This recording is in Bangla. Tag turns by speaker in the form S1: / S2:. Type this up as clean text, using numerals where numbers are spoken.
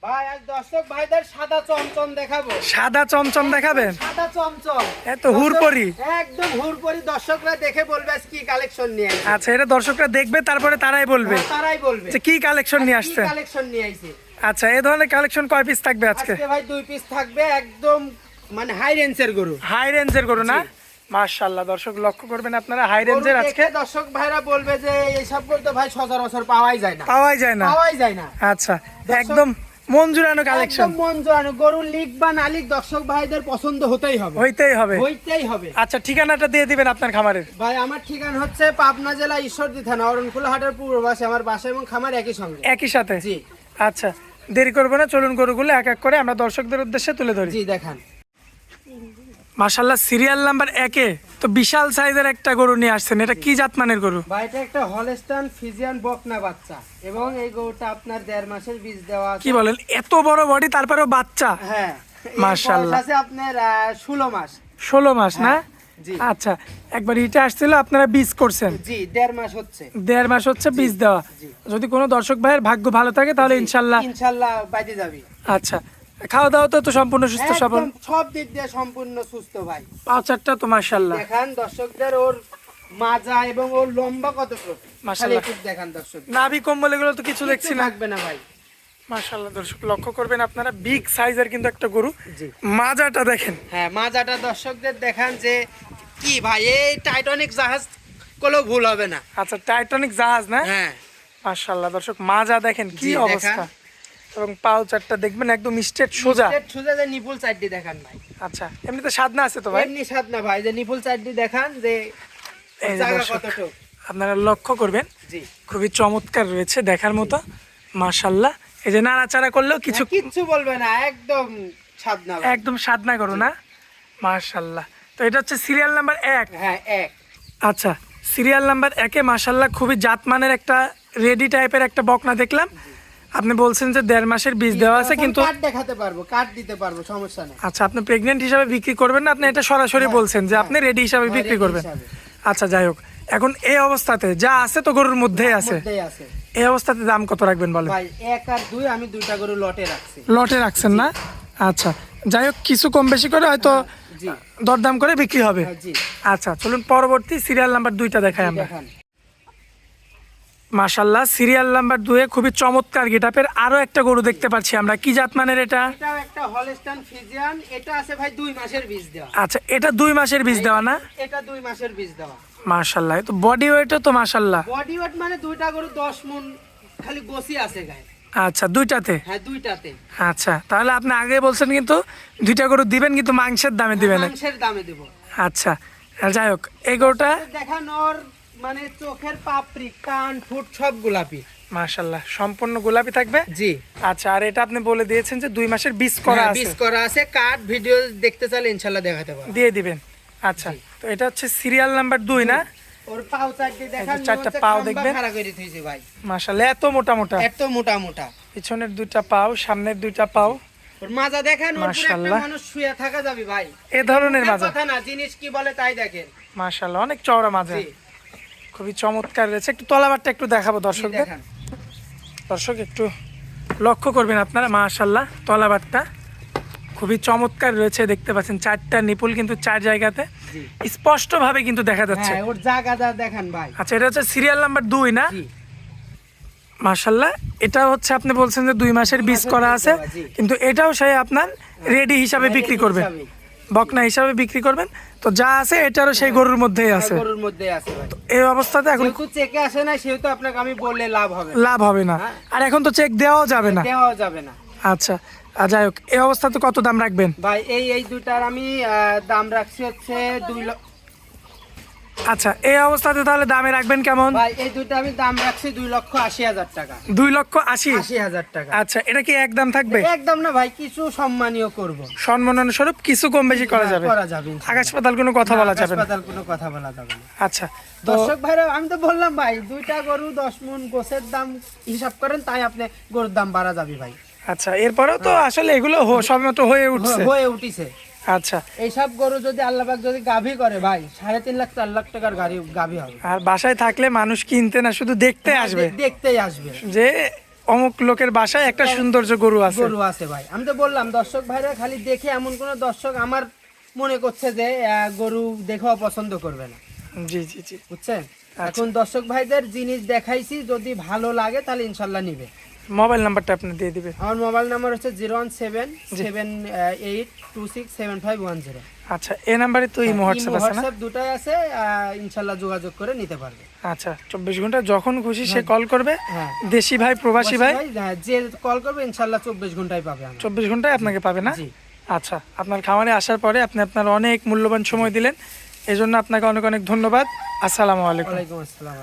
S1: ভাই আজ দর্শক ভাইদের সাদা চমচম দেখাবো।
S2: সাদা চমচম দেখাবেন?
S1: সাদা চমচম
S2: এত হুড়পড়ি,
S1: একদম হুড়পড়ি। দর্শকরা দেখে বলবে আজ কি কালেকশন নিয়ে আইছে।
S2: আচ্ছা, এটা দর্শকরা দেখবে তারপরে তারাই বলবে
S1: তারাই বলবে
S2: যে কি কালেকশন নিয়ে আসছে।
S1: কি কালেকশন নিয়ে আইছে।
S2: আচ্ছা, এই ধরনের কালেকশন কয় পিস থাকবে আজকে?
S1: আজকে ভাই 2 পিস থাকবে, একদম মানে হাই রেঞ্জের গরু।
S2: হাই রেঞ্জের গরু না? মাশাআল্লাহ, দর্শক লক্ষ্য করবেন আপনারা, হাই রেঞ্জের আজকে।
S1: দর্শক ভাইরা বলবে যে এইসব গরু তো ভাই সচরাচর পাওয়াই যায় না।
S2: পাওয়াই যায় না।
S1: পাওয়াই যায় না।
S2: আচ্ছা, একদম মন জুড়ানো কালেকশন।
S1: একদম মন জোড়ানো গরু, লিক বা না লিক দর্শক ভাইদের পছন্দ হতেই হবে।
S2: হইতেই হবে।
S1: হইতেই হবে।
S2: আচ্ছা, ঠিকানাটা দিয়ে দিবেন আপনার খামারের।
S1: ভাই আমার ঠিকানা হচ্ছে পাবনা জেলা ঈশ্বরদী থানা অরণকুলা হাটের পূর্ব পাশে। আমার বাসা এবং খামার একই সঙ্গে।
S2: একই সাথে?
S1: জি।
S2: আচ্ছা, দেরি করবো না, চলুন গরুগুলো এক এক করে আমরা দর্শকদের উদ্দেশ্যে তুলে ধরি।
S1: জি দেখান।
S2: মাশাআল্লাহ, সিরিয়াল নাম্বার 1 এ তো বিশাল সাইজের একটা গরু নিয়ে আসছেন। এটা কি জাতমানের গরু?
S1: ভাই এটা একটা হলস্টাইন ফ্রিজিয়ান বকনা বাচ্চা, এবং এই গরুটা আপনার 1.5 মাসের বীজ দেওয়া আছে।
S2: কি বলেন, এত বড় বডি তারপরেও বাচ্চা?
S1: হ্যাঁ
S2: মাশাআল্লাহ।
S1: আছে আপনার 16 মাস।
S2: 16 মাস না?
S1: জি।
S2: আচ্ছা, একবার হিটে আসছিল, আপনারা বীজ করছেন?
S1: জি 1.5 মাস হচ্ছে।
S2: 1.5 মাস হচ্ছে বীজ দেওয়া।
S1: জি।
S2: যদি কোনো দর্শক ভাইয়ের ভাগ্য ভালো থাকে তাহলে ইনশাআল্লাহ
S1: ইনশাআল্লাহ বাইতে যাবে।
S2: আচ্ছা, খাওয়া দাওয়া তো সম্পূর্ণ সুস্থ সবল?
S1: একদম সব দিক দিয়ে সম্পূর্ণ সুস্থ ভাই।
S2: পাঁচটা তো মাশাআল্লাহ।
S1: দেখান দর্শকদের ওর মাজা এবং ওর লম্বা কতটুকু
S2: মাশাআল্লাহ।
S1: খালি একটু দেখান দর্শক।
S2: নাভি কম্বল এগুলো তো কিছু দেখছি না।
S1: থাকবে না ভাই।
S2: মাশাআল্লাহ, দর্শক লক্ষ্য করবেন আপনারা, বিগ সাইজের কিন্তু একটা গরু।
S1: জি।
S2: মাজাটা দেখেন।
S1: হ্যাঁ মাজাটা দর্শকদের দেখান যে কি ভাই, এই টাইটানিক জাহাজ কোলো ভুল হবে না।
S2: আচ্ছা, টাইটানিক জাহাজ না?
S1: হ্যাঁ
S2: মাশাআল্লাহ, দর্শক মাজা দেখেন কি
S1: জি,
S2: অবস্থা। এবং পাও চারটা দেখবেন একদম স্ট্রেট সোজা।
S1: স্ট্রেট সোজা, যে নিপুল চারটি দেখান ভাই।
S2: আচ্ছা, এমনিতে সাধনা আছে তো ভাই?
S1: এমনি স্বাদ না ভাই, যে নিপুল চারটি দেখান যে
S2: এই যে
S1: জায়গা
S2: দর্শক,
S1: কতটুকু।
S2: আপনারা লক্ষ্য করবেন,
S1: জি
S2: খুবই চমৎকার রয়েছে দেখার মতো। মাশাআল্লাহ, এই যে নাড়াচাড়া করলেও কিছু
S1: কিচ্ছু বলবে না, একদম স্বাদ না ভাই।
S2: একদম সাধনা করো না? মাশাআল্লাহ। তো এটা হচ্ছে সিরিয়াল নাম্বার 1।
S1: হ্যাঁ এক।
S2: আচ্ছা, সিরিয়াল নাম্বার 1 এ মাশাআল্লাহ খুবই জাতমানের একটা রেডি টাইপের একটা বকনা দেখলাম। আপনি বলছেন যে 1.5 মাসের বীজ দেওয়া আছে, কিন্তু
S1: কার্ড দেখাতে পারবো, কার্ড দিতে পারবো, সমস্যা নেই।
S2: আচ্ছা, আপনি প্রেগনেন্ট হিসাবে বিক্রি করবেন না, আপনি এটা সরাসরি বলছেন যে আপনি রেডি হিসাবে বিক্রি
S1: ready
S2: করবেন।
S1: হিসাবে।
S2: আচ্ছা, যাই হোক, এখন এই অবস্থাতে যা আছে তো গরুর মধ্যেই আছে,
S1: মধ্যেই আছে
S2: এই অবস্থাতে দাম কত রাখবেন বলেন?
S1: ভাই। 1 আর 2 আমি দুইটা গরু লটে রাখছি।
S2: লটে রাখছেন না? আচ্ছা, যাই হোক, কিছু কম বেশি করে হয়তো
S1: জি
S2: দরদাম করে বিক্রি হবে।
S1: হ্যাঁ, জি
S2: আচ্ছা, চলুন পরবর্তী সিরিয়াল নাম্বার 2টা দেখাই আমরা।
S1: দেখান।
S2: মাশাআল্লাহ, সিরিয়াল নাম্বার 2 এ খুবই চমৎকার গেটআপের আরো একটা গরু দেখতে পাচ্ছি আমরা। কি জাতমানের এটা?
S1: এটাও একটা হলস্টাইন ফ্রিজিয়ান। এটা আছে ভাই 2 মাসের বীজ দেওয়া।
S2: আচ্ছা, এটা 2 মাসের বীজ দেওয়া না?
S1: এটা 2 মাসের বীজ দেওয়া।
S2: মাশাআল্লাহ, তো বডি ওয়েটও তো মাশাআল্লাহ।
S1: বডি ওয়েট মানে দুইটা গরু 10 মণ খালি গোছি আছে গায়ে।
S2: আচ্ছা, দুইটাতে?
S1: হ্যাঁ দুইটাতে।
S2: আচ্ছা, তাহলে আপনি আগে বলছেন কিন্তু দুইটা গরু দিবেন, কিন্তু মাংসের দামে দিবেন না।
S1: মাংসের দামে দেব।
S2: আচ্ছা, যাই হোক, এই গরুটা
S1: দেখান ওর মানে চোখের পাপড়ি, কান, ঠোঁট সব গোলাপি।
S2: মাশাআল্লাহ সম্পূর্ণ গোলাপি থাকবে।
S1: জি
S2: আচ্ছা, আর এটা আপনি বলে দিয়েছেন যে 2 মাসের বীজ করা আছে।
S1: বীজ করা আছে, কার্ড ভিডিও দেখতে চাইলে ইনশাআল্লাহ দেখাতে পারবো।
S2: দিয়ে দিবেন। আচ্ছা, তো এটা হচ্ছে সিরিয়াল নাম্বার 2 না?
S1: ওর পাও চারটি দেখান।
S2: চারটা পাও দেখবেন।
S1: খাড়া করে দিয়েছি ভাই।
S2: মাশাআল্লাহ, এত মোটা মোটা।
S1: এত মোটা মোটা।
S2: পিছনের 2টা পাও, সামনের 2টা পাও।
S1: ওর মাজা দেখেন, ওর পুরো একটা
S2: মাশাআল্লাহ।
S1: মানুষ শুয়ে থাকা যাবে ভাই।
S2: এ ধরনের
S1: মুখের
S2: মাজা?
S1: কথা না, জিনিস কি বলে তাই দেখেন।
S2: মাশাআল্লাহ, অনেক চওড়া মাজা,
S1: জি
S2: খুবই চমৎকার রয়েছে। একটু তলাবারটা একটু দেখাবো
S1: জি,
S2: দর্শকদের।
S1: দেখান।
S2: দর্শক একটু লক্ষ্য করবেন আপনারা, মাশাআল্লাহ তলাবারটা খুবই চমৎকার রয়েছে। দেখতে পাচ্ছেন 4টা নিপুল কিন্তু 4 জায়গাতে
S1: জি
S2: স্পষ্ট ভাবে কিন্তু দেখা যাচ্ছে।
S1: হ্যাঁ ওর জায়গাটা দেখান ভাই।
S2: আচ্ছা, এটা হচ্ছে সিরিয়াল নাম্বার 2 না?
S1: জি
S2: মাশাআল্লাহ, এটা হচ্ছে আপনি বলছেন যে 2 মাসের বীজ
S1: মাসের
S2: করা
S1: বীজ
S2: আছে,
S1: দেওয়া, জি।
S2: কিন্তু এটাও সেই আপনার রেডি হিসাবে বিক্রি করবেন,
S1: হিসাবে।
S2: বকনা হিসাবে বিক্রি করবেন। তো যা আছে এটারও সেই গরুর মধ্যেই আছে।
S1: গরুর মধ্যে আছে ভাই।
S2: এই অবস্থাতে এখন
S1: যেহেতু চেকে আসে না, সেহেতু আপনাকে আমি বললে লাভ হবে না।
S2: লাভ হবে না,
S1: হ্যাঁ।
S2: আর এখন তো চেক দেওয়াও যাবে না।
S1: দেওয়া যাবে না
S2: আচ্ছা, যাই হোক, এই অবস্থাতে কত দাম রাখবেন
S1: ভাই। এই দুটার আমি দাম রাখছি হচ্ছে 2 লক্ষ।
S2: আচ্ছা, এই অবস্থাতে তাহলে দামে রাখবেন কেমন?
S1: ভাই এই দুটা আমি দাম রাখছি 2,80,000 টাকা।
S2: 2,80,000?
S1: 80,000 টাকা।
S2: আচ্ছা, এটা কি একদম থাকবে?
S1: একদম না ভাই, কিছু সম্মানীয় করব।
S2: সম্মাননা স্বরূপ কিছু কম বেশি করা যাবে?
S1: করা যাবে ইনশাআল্লাহ।
S2: আকাশ পাতাল কোনো কথা বলা যাবে না?
S1: হাসপাতাল কোনো কথা বলা যাবে না।
S2: আচ্ছা, তো
S1: দর্শক ভাইরা, আমি তো বললাম ভাই, দুইটা গরু 10 মণ গোছের দাম হিসাব করেন, তাই আপনি গরুর দাম বাড়া যাবে ভাই।
S2: আচ্ছা, এরপরেও তো আসলে এগুলো সবেমাত্র হয়ে উঠছে।
S1: হয়ে উঠিছে।
S2: আচ্ছা,
S1: এইসব গরু যদি আল্লাহবাক যদি গাভী করে ভাই, 3.5 লাখ 4 লাখ টাকার গাভী হবে।
S2: আর বাসায় থাকলে মানুষ কিনতে না, শুধু দেখতে আসবে,
S1: দেখতেই আসবে।
S2: যে অমুক লোকের বাসায় একটা সৌন্দর্য গরু আছে।
S1: গরু আছে ভাই, আমি তো বললাম দর্শক ভাইরা খালি দেখে এমন কোন দর্শক আমার মনে করছে যে গরু দেখেও পছন্দ করবে না,
S2: জি জি জি।
S1: বুঝছেন। এখন দর্শক ভাইদের জিনিস দেখাইছি, যদি ভালো লাগে তাহলে ইনশাল্লাহ নিবে।
S2: মোবাইল নাম্বারটা আপনি দিয়ে দিবেন।
S1: আমার মোবাইল নাম্বার হচ্ছে 01778267510।
S2: আচ্ছা, এই নাম্বারে তো ইমো হোয়াটসঅ্যাপ আছে না?
S1: হোয়াটসঅ্যাপ দুটাই আছে, ইনশাল্লাহ যোগাযোগ করে নিতে পারবে।
S2: আচ্ছা, 24 ঘন্টা যখন খুশি সে কল করবে।
S1: হ্যাঁ,
S2: দেশি ভাই প্রবাসী ভাই
S1: যে কল করবে ইনশাল্লাহ 24 ঘন্টায় পাবে।
S2: 24 ঘন্টায় আপনাকে পাবে না?
S1: জি।
S2: আচ্ছা, আপনার খামারে আসার পরে আপনি আপনার অনেক মূল্যবান সময় দিলেন, এজন্য আপনাকে অনেক অনেক ধন্যবাদ। আসসালামু আলাইকুম।
S1: ওয়ালাইকুম আসসালাম।